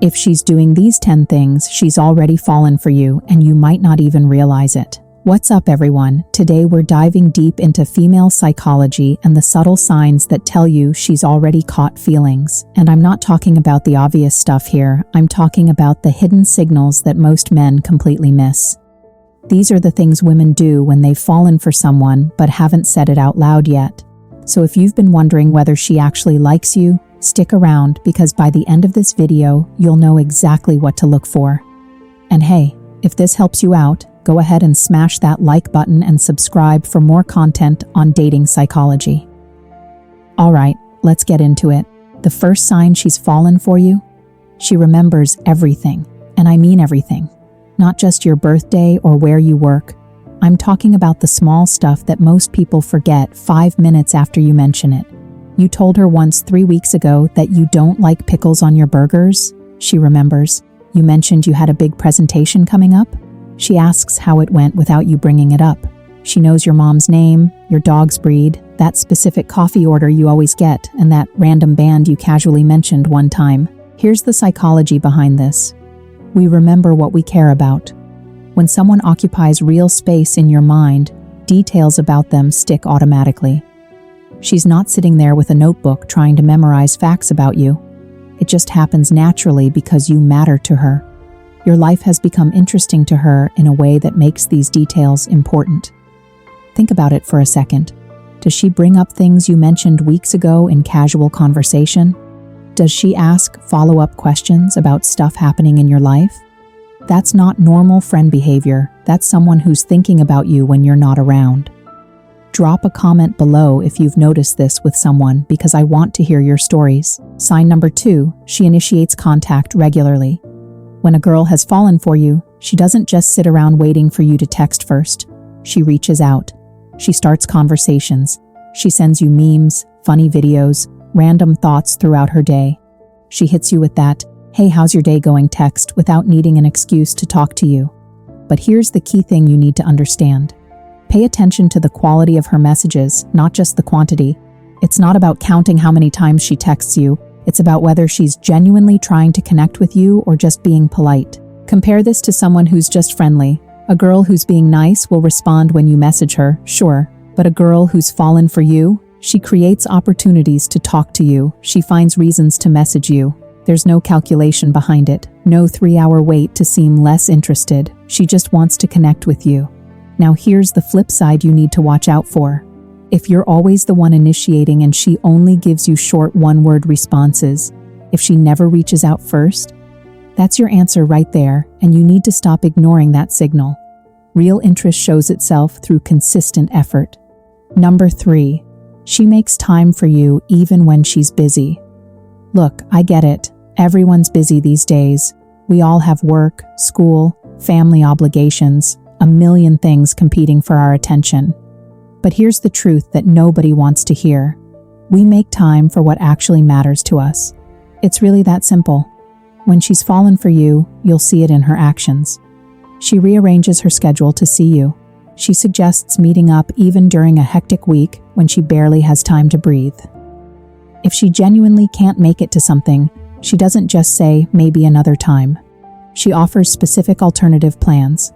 If she's doing these 10 things, she's already fallen for you and you might not even realize it. What's up, everyone? Today we're diving deep into female psychology and the subtle signs that tell you she's already caught feelings. And I'm not talking about the obvious stuff here. I'm talking about the hidden signals that most men completely miss. These are the things women do when they've fallen for someone but haven't said it out loud yet. So if you've been wondering whether she actually likes you, stick around because by the end of this video, you'll know exactly what to look for. And hey, if this helps you out, go ahead and smash that like button and subscribe for more content on dating psychology. Alright, let's get into it. The first sign she's fallen for you? She remembers everything, and I mean everything. Not just your birthday or where you work. I'm talking about the small stuff that most people forget 5 minutes after you mention it. You told her once 3 weeks ago that you don't like pickles on your burgers. She remembers. You mentioned you had a big presentation coming up. She asks how it went without you bringing it up. She knows your mom's name, your dog's breed, that specific coffee order you always get, and that random band you casually mentioned one time. Here's the psychology behind this. We remember what we care about. When someone occupies real space in your mind, details about them stick automatically. She's not sitting there with a notebook trying to memorize facts about you. It just happens naturally because you matter to her. Your life has become interesting to her in a way that makes these details important. Think about it for a second. Does she bring up things you mentioned weeks ago in casual conversation? Does she ask follow-up questions about stuff happening in your life? That's not normal friend behavior. That's someone who's thinking about you when you're not around. Drop a comment below if you've noticed this with someone because I want to hear your stories. Sign number 2, she initiates contact regularly. When a girl has fallen for you, she doesn't just sit around waiting for you to text first. She reaches out. She starts conversations. She sends you memes, funny videos, random thoughts throughout her day. She hits you with that, "Hey, how's your day going?" text without needing an excuse to talk to you. But here's the key thing you need to understand. Pay attention to the quality of her messages, not just the quantity. It's not about counting how many times she texts you. It's about whether she's genuinely trying to connect with you or just being polite. Compare this to someone who's just friendly. A girl who's being nice will respond when you message her, sure. But a girl who's fallen for you, she creates opportunities to talk to you. She finds reasons to message you. There's no calculation behind it. No 3-hour wait to seem less interested. She just wants to connect with you. Now here's the flip side you need to watch out for. If you're always the one initiating and she only gives you short one-word responses, if she never reaches out first, that's your answer right there, and you need to stop ignoring that signal. Real interest shows itself through consistent effort. Number 3, she makes time for you even when she's busy. Look, I get it. Everyone's busy these days. We all have work, school, family obligations, a million things competing for our attention. But here's the truth that nobody wants to hear. We make time for what actually matters to us. It's really that simple. When she's fallen for you, you'll see it in her actions. She rearranges her schedule to see you. She suggests meeting up even during a hectic week when she barely has time to breathe. If she genuinely can't make it to something, she doesn't just say, maybe another time. She offers specific alternative plans.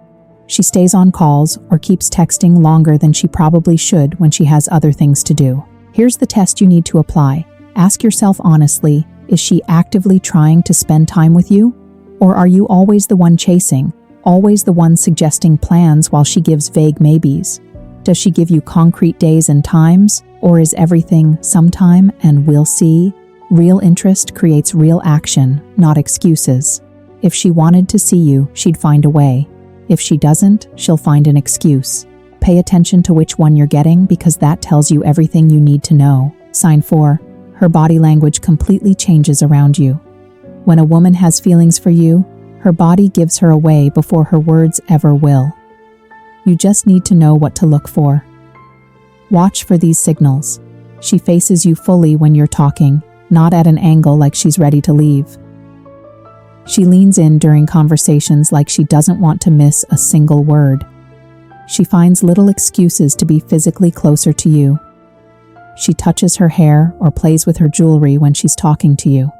She stays on calls or keeps texting longer than she probably should when she has other things to do. Here's the test you need to apply. Ask yourself honestly, is she actively trying to spend time with you? Or are you always the one chasing, always the one suggesting plans while she gives vague maybes? Does she give you concrete days and times? Or is everything sometime and we'll see? Real interest creates real action, not excuses. If she wanted to see you, she'd find a way. If she doesn't, she'll find an excuse. Pay attention to which one you're getting because that tells you everything you need to know. Sign 4, her body language completely changes around you. When a woman has feelings for you, her body gives her away before her words ever will. You just need to know what to look for. Watch for these signals. She faces you fully when you're talking, not at an angle like she's ready to leave. She leans in during conversations like she doesn't want to miss a single word. She finds little excuses to be physically closer to you. She touches her hair or plays with her jewelry when she's talking to you.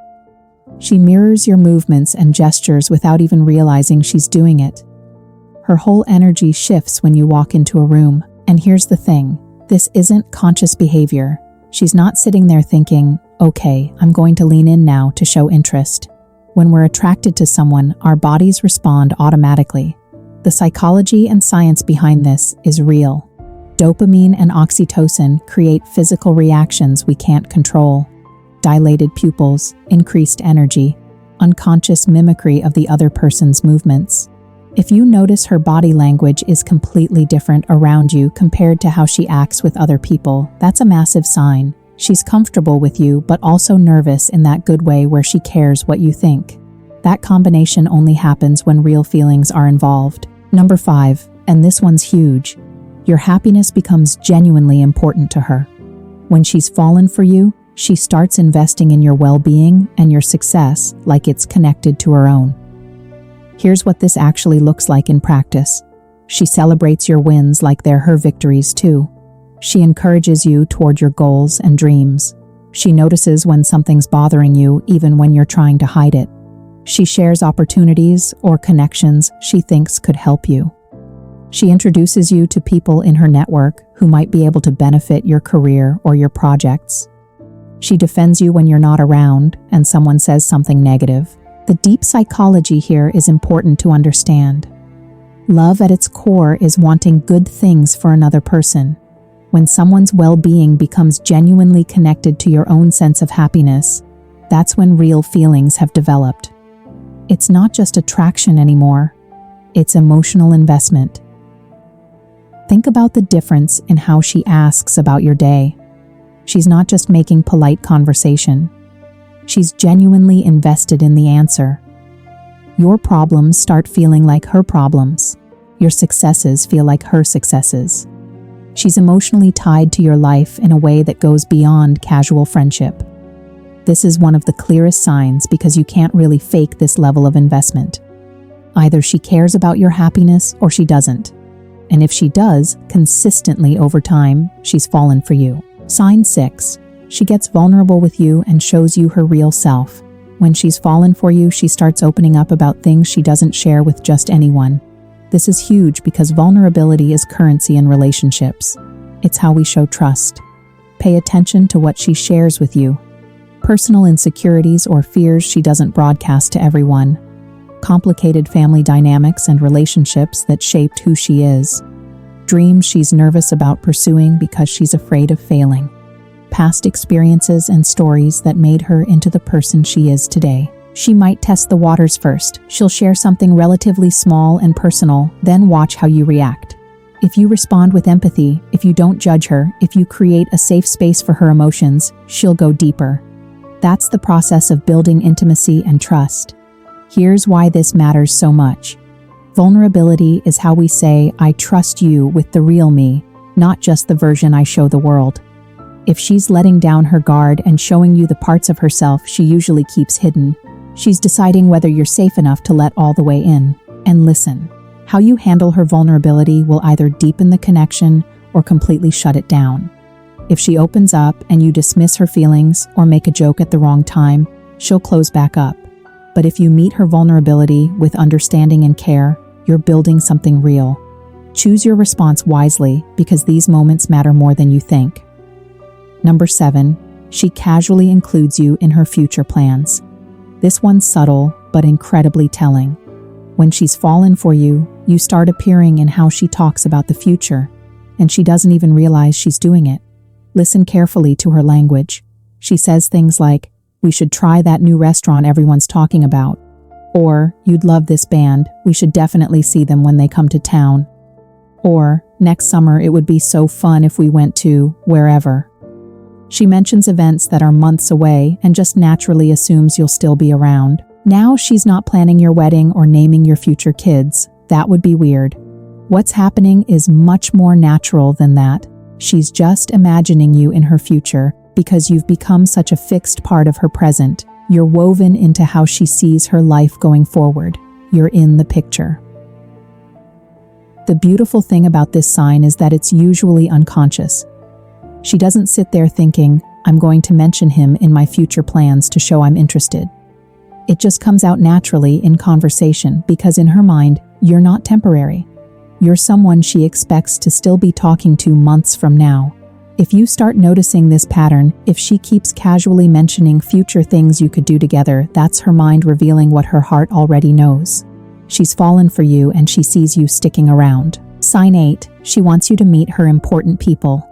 She mirrors your movements and gestures without even realizing she's doing it. Her whole energy shifts when you walk into a room. And here's the thing, this isn't conscious behavior. She's not sitting there thinking, okay, I'm going to lean in now to show interest. When we're attracted to someone, our bodies respond automatically. The psychology and science behind this is real. Dopamine and oxytocin create physical reactions we can't control. Dilated pupils, increased energy, unconscious mimicry of the other person's movements. If you notice her body language is completely different around you compared to how she acts with other people, that's a massive sign. She's comfortable with you, but also nervous in that good way where she cares what you think. That combination only happens when real feelings are involved. Number 5, and this one's huge. Your happiness becomes genuinely important to her. When she's fallen for you, she starts investing in your well-being and your success like it's connected to her own. Here's what this actually looks like in practice. She celebrates your wins like they're her victories too. She encourages you toward your goals and dreams. She notices when something's bothering you even when you're trying to hide it. She shares opportunities or connections she thinks could help you. She introduces you to people in her network who might be able to benefit your career or your projects. She defends you when you're not around and someone says something negative. The deep psychology here is important to understand. Love at its core is wanting good things for another person. When someone's well-being becomes genuinely connected to your own sense of happiness, that's when real feelings have developed. It's not just attraction anymore, it's emotional investment. Think about the difference in how she asks about your day. She's not just making polite conversation. She's genuinely invested in the answer. Your problems start feeling like her problems. Your successes feel like her successes. She's emotionally tied to your life in a way that goes beyond casual friendship. This is one of the clearest signs because you can't really fake this level of investment. Either she cares about your happiness or she doesn't. And if she does, consistently over time, she's fallen for you. Sign 6. She gets vulnerable with you and shows you her real self. When she's fallen for you, she starts opening up about things she doesn't share with just anyone. This is huge because vulnerability is currency in relationships. It's how we show trust. Pay attention to what she shares with you. Personal insecurities or fears she doesn't broadcast to everyone. Complicated family dynamics and relationships that shaped who she is. Dreams she's nervous about pursuing because she's afraid of failing. Past experiences and stories that made her into the person she is today. She might test the waters first. She'll share something relatively small and personal, then watch how you react. If you respond with empathy, if you don't judge her, if you create a safe space for her emotions, she'll go deeper. That's the process of building intimacy and trust. Here's why this matters so much. Vulnerability is how we say, I trust you with the real me, not just the version I show the world. If she's letting down her guard and showing you the parts of herself she usually keeps hidden, she's deciding whether you're safe enough to let all the way in. And listen, how you handle her vulnerability will either deepen the connection or completely shut it down. If she opens up and you dismiss her feelings or make a joke at the wrong time, she'll close back up. But if you meet her vulnerability with understanding and care, you're building something real. Choose your response wisely because these moments matter more than you think. Number 7, she casually includes you in her future plans. This one's subtle, but incredibly telling. When she's fallen for you, you start appearing in how she talks about the future, and she doesn't even realize she's doing it. Listen carefully to her language. She says things like, we should try that new restaurant everyone's talking about. Or, you'd love this band, we should definitely see them when they come to town. Or, next summer it would be so fun if we went to wherever. She mentions events that are months away and just naturally assumes you'll still be around. Now she's not planning your wedding or naming your future kids. That would be weird. What's happening is much more natural than that. She's just imagining you in her future because you've become such a fixed part of her present. You're woven into how she sees her life going forward. You're in the picture. The beautiful thing about this sign is that it's usually unconscious. She doesn't sit there thinking, I'm going to mention him in my future plans to show I'm interested. It just comes out naturally in conversation because in her mind, you're not temporary. You're someone she expects to still be talking to months from now. If you start noticing this pattern, if she keeps casually mentioning future things you could do together, that's her mind revealing what her heart already knows. She's fallen for you and she sees you sticking around. Sign 8, she wants you to meet her important people.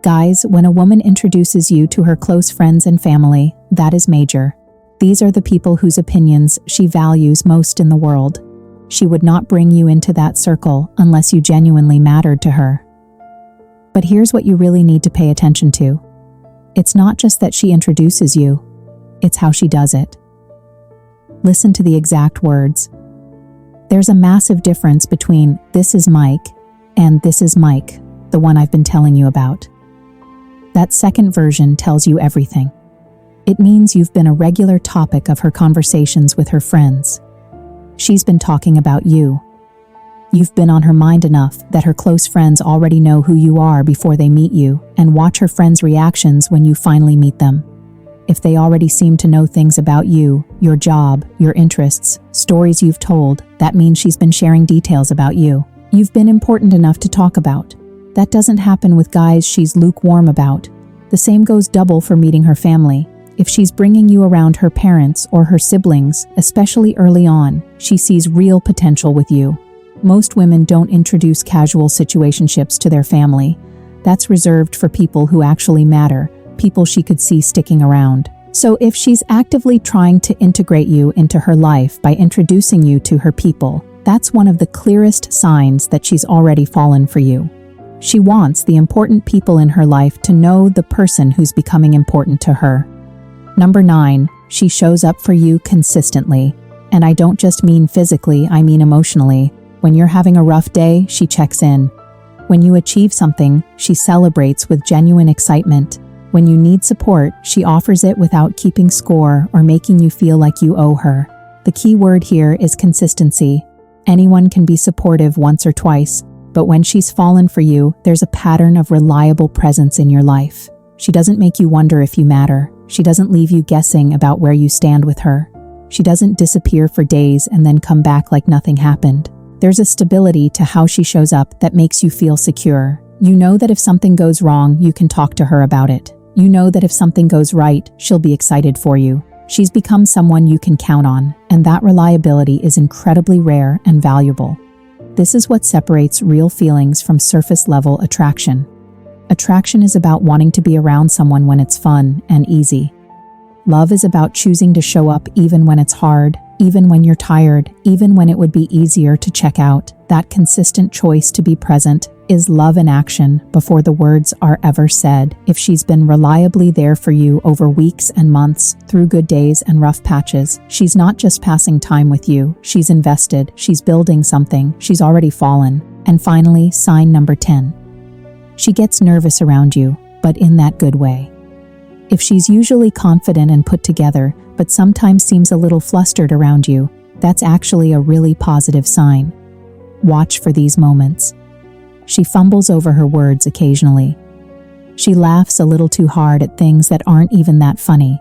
Guys, when a woman introduces you to her close friends and family, that is major. These are the people whose opinions she values most in the world. She would not bring you into that circle unless you genuinely mattered to her. But here's what you really need to pay attention to. It's not just that she introduces you, it's how she does it. Listen to the exact words. There's a massive difference between "this is Mike" and "this is Mike," the one I've been telling you about. That second version tells you everything. It means you've been a regular topic of her conversations with her friends. She's been talking about you. You've been on her mind enough that her close friends already know who you are before they meet you and watch her friends' reactions when you finally meet them. If they already seem to know things about you, your job, your interests, stories you've told, that means she's been sharing details about you. You've been important enough to talk about. That doesn't happen with guys she's lukewarm about. The same goes double for meeting her family. If she's bringing you around her parents or her siblings, especially early on, she sees real potential with you. Most women don't introduce casual situationships to their family. That's reserved for people who actually matter, people she could see sticking around. So if she's actively trying to integrate you into her life by introducing you to her people, that's one of the clearest signs that she's already fallen for you. She wants the important people in her life to know the person who's becoming important to her. Number 9, she shows up for you consistently. And I don't just mean physically, I mean emotionally. When you're having a rough day, she checks in. When you achieve something, she celebrates with genuine excitement. When you need support, she offers it without keeping score or making you feel like you owe her. The key word here is consistency. Anyone can be supportive once or twice, but when she's fallen for you, there's a pattern of reliable presence in your life. She doesn't make you wonder if you matter. She doesn't leave you guessing about where you stand with her. She doesn't disappear for days and then come back like nothing happened. There's a stability to how she shows up that makes you feel secure. You know that if something goes wrong, you can talk to her about it. You know that if something goes right, she'll be excited for you. She's become someone you can count on, and that reliability is incredibly rare and valuable. This is what separates real feelings from surface-level attraction. Attraction is about wanting to be around someone when it's fun and easy. Love is about choosing to show up even when it's hard, even when you're tired, even when it would be easier to check out. That consistent choice to be present is love in action before the words are ever said. If she's been reliably there for you over weeks and months, through good days and rough patches, she's not just passing time with you, she's invested, she's building something, she's already fallen. And finally, sign number 10. She gets nervous around you, but in that good way. If she's usually confident and put together, but sometimes seems a little flustered around you, that's actually a really positive sign. Watch for these moments. She fumbles over her words occasionally. She laughs a little too hard at things that aren't even that funny.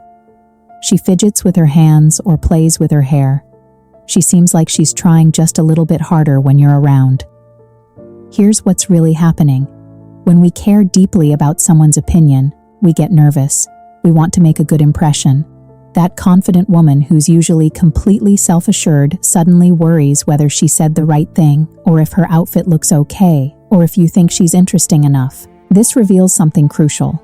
She fidgets with her hands or plays with her hair. She seems like she's trying just a little bit harder when you're around. Here's what's really happening. When we care deeply about someone's opinion, we get nervous. We want to make a good impression. That confident woman who's usually completely self-assured suddenly worries whether she said the right thing, or if her outfit looks okay, or if you think she's interesting enough. This reveals something crucial.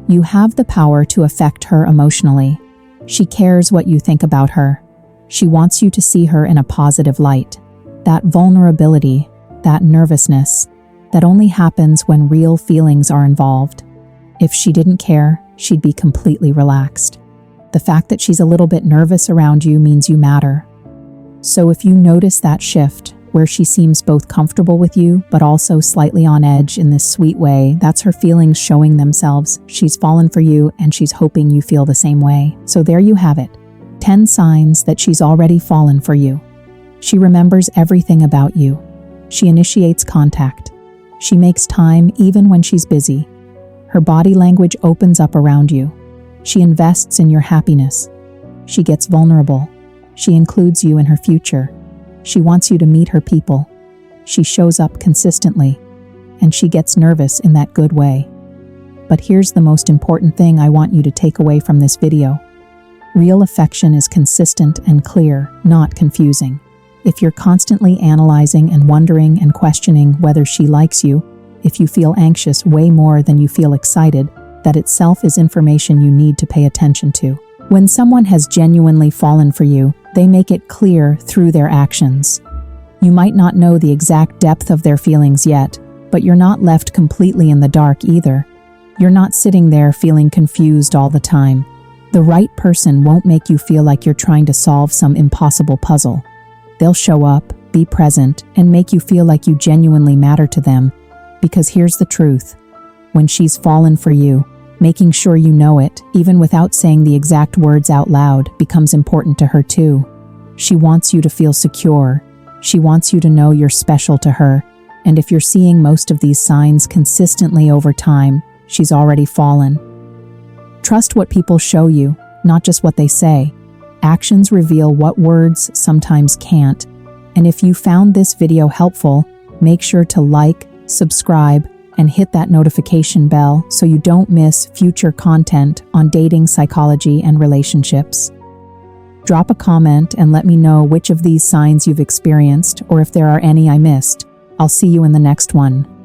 You have the power to affect her emotionally. She cares what you think about her. She wants you to see her in a positive light. That vulnerability, that nervousness, that only happens when real feelings are involved. If she didn't care, she'd be completely relaxed. The fact that she's a little bit nervous around you means you matter. So if you notice that shift, where she seems both comfortable with you, but also slightly on edge in this sweet way, that's her feelings showing themselves. She's fallen for you, and she's hoping you feel the same way. So there you have it. 10 signs that she's already fallen for you. She remembers everything about you. She initiates contact. She makes time even when she's busy. Her body language opens up around you. She invests in your happiness. She gets vulnerable. She includes you in her future. She wants you to meet her people. She shows up consistently, and she gets nervous in that good way. But here's the most important thing I want you to take away from this video. Real affection is consistent and clear, not confusing. If you're constantly analyzing and wondering and questioning whether she likes you, if you feel anxious way more than you feel excited, that itself is information you need to pay attention to. When someone has genuinely fallen for you, they make it clear through their actions. You might not know the exact depth of their feelings yet, but you're not left completely in the dark either. You're not sitting there feeling confused all the time. The right person won't make you feel like you're trying to solve some impossible puzzle. They'll show up, be present, and make you feel like you genuinely matter to them. Because here's the truth. When she's fallen for you, making sure you know it, even without saying the exact words out loud, becomes important to her too. She wants you to feel secure. She wants you to know you're special to her. And if you're seeing most of these signs consistently over time, she's already fallen. Trust what people show you, not just what they say. Actions reveal what words sometimes can't. And if you found this video helpful, make sure to like, subscribe, and hit that notification bell so you don't miss future content on dating, psychology, and relationships. Drop a comment and let me know which of these signs you've experienced or if there are any I missed. I'll see you in the next one.